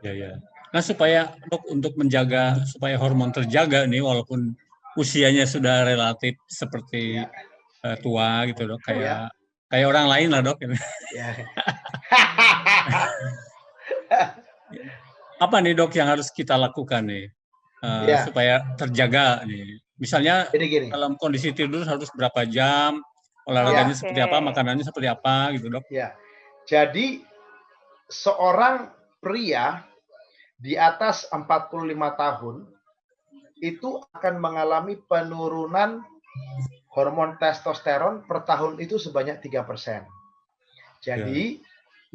Ya, ya. Nah, supaya untuk menjaga supaya hormon terjaga nih, walaupun usianya sudah relatif seperti tua gitu dok, kayak orang lain lah dok. Ya. Apa nih dok yang harus kita lakukan nih supaya terjaga nih? Misalnya dalam kondisi tidur harus berapa jam, olahraganya seperti apa, makanannya seperti apa gitu dok? Ya, jadi seorang pria di atas 45 tahun itu akan mengalami penurunan hormon testosteron per tahun itu sebanyak 3%. Jadi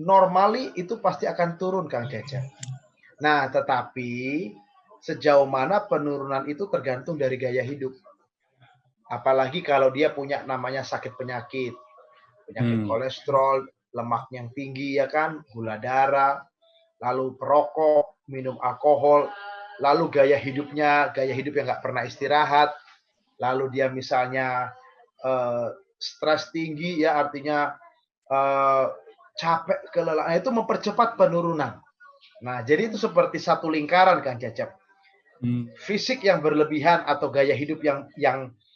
normally itu pasti akan turun Kang Cecep. Nah, tetapi sejauh mana penurunan itu tergantung dari gaya hidup. Apalagi kalau dia punya namanya sakit penyakit kolesterol, lemak yang tinggi ya kan, gula darah, lalu perokok, minum alkohol, lalu gaya hidup yang nggak pernah istirahat, lalu dia misalnya stres tinggi ya artinya capek, kelelahan, itu mempercepat penurunan. Nah, jadi itu seperti satu lingkaran Kang Cecep. Fisik yang berlebihan atau gaya hidup yang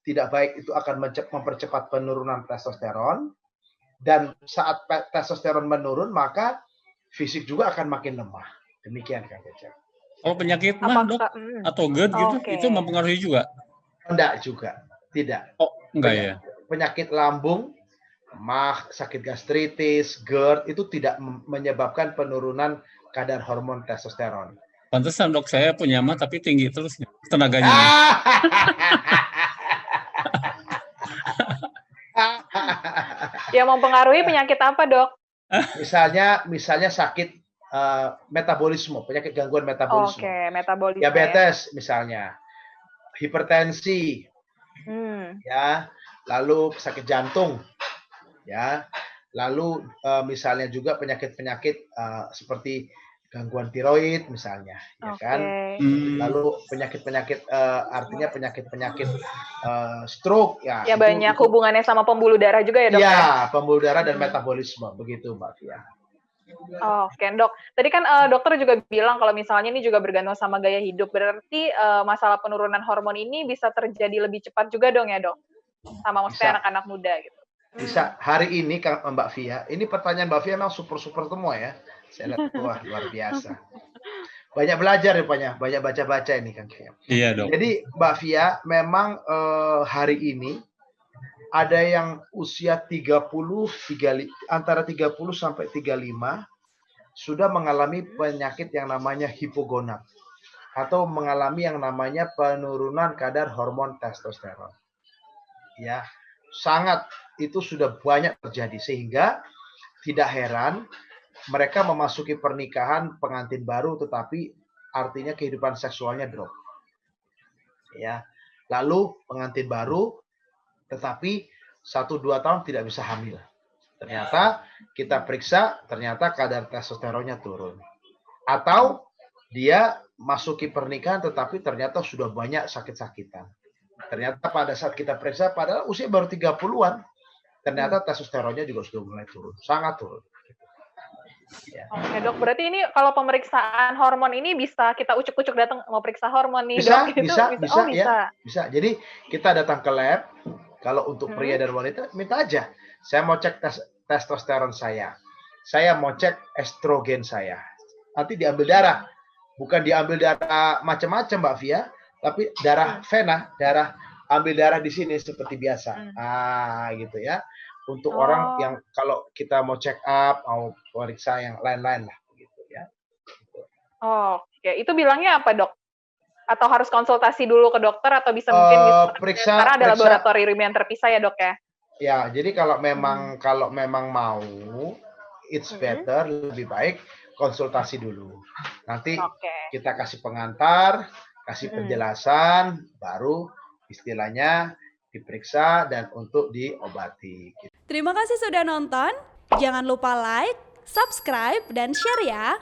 tidak baik itu akan mempercepat penurunan testosteron, dan saat testosteron menurun maka fisik juga akan makin lemah. Demikian Kang Cecep. Kalau penyakit mah dok atau GERD gitu itu mempengaruhi juga? Enggak juga, tidak. Oh, enggak ya. Penyakit lambung, mah, sakit gastritis, GERD itu tidak menyebabkan penurunan kadar hormon testosteron. Pantesan dok, saya punya mah tapi tinggi terus tenaganya. Yang mempengaruhi penyakit apa dok? Misalnya sakit metabolisme, penyakit gangguan metabolisme. Metabolisme. Diabetes misalnya, hipertensi, ya, lalu sakit jantung, ya, lalu misalnya juga penyakit-penyakit seperti gangguan tiroid misalnya, ya kan, lalu penyakit-penyakit artinya penyakit-penyakit stroke, ya. Ya banyak hubungannya sama pembuluh darah juga ya dok? Ya, pembuluh darah dan metabolisme, begitu Mbak Fia. Oke dok, tadi kan dokter juga bilang kalau misalnya ini juga bergantung sama gaya hidup, berarti masalah penurunan hormon ini bisa terjadi lebih cepat juga dong ya dok? Sama maksudnya anak-anak muda gitu. Bisa. Hari ini Mbak Fia, ini pertanyaan Mbak Fia memang super-super semua ya. Saya lihat, wah luar biasa. Banyak belajar rupanya, banyak baca-baca ini Kang Fia. Iya dok. Jadi Mbak Fia, memang hari ini ada yang usia antara 30 sampai 35 sudah mengalami penyakit yang namanya hipogonad atau mengalami yang namanya penurunan kadar hormon testosteron. Ya, sangat itu sudah banyak terjadi sehingga tidak heran mereka memasuki pernikahan pengantin baru tetapi artinya kehidupan seksualnya drop. Ya. Lalu pengantin baru tetapi 1-2 tahun tidak bisa hamil. Ternyata kita periksa, ternyata kadar testosteronnya turun. Atau dia masuki pernikahan tetapi ternyata sudah banyak sakit-sakitan. Ternyata pada saat kita periksa, padahal usia baru 30-an, ternyata testosteronnya juga sudah mulai turun. Sangat turun. Ya. Oke dok, berarti ini kalau pemeriksaan hormon ini bisa kita ucuk-ucuk datang mau periksa hormon nih bisa, dok? Gitu? Bisa. Ya, bisa. Jadi kita datang ke lab, kalau untuk pria dan wanita, minta aja. Saya mau cek testosteron saya mau cek estrogen saya. Nanti diambil darah, bukan diambil darah macam-macam Mbak Fia, tapi darah vena, ambil darah di sini seperti biasa. Gitu ya. Untuk orang yang kalau kita mau check up, mau periksa yang lain-lain lah, gitu ya. Oke, itu bilangnya apa dok? Atau harus konsultasi dulu ke dokter atau bisa mungkin bisa karena ada laboratorium yang terpisah ya dok ya? Ya, jadi kalau memang mau, it's better, lebih baik konsultasi dulu. Nanti kita kasih pengantar, kasih penjelasan, baru istilahnya diperiksa dan untuk diobati. Terima kasih sudah nonton. Jangan lupa like, subscribe, dan share ya.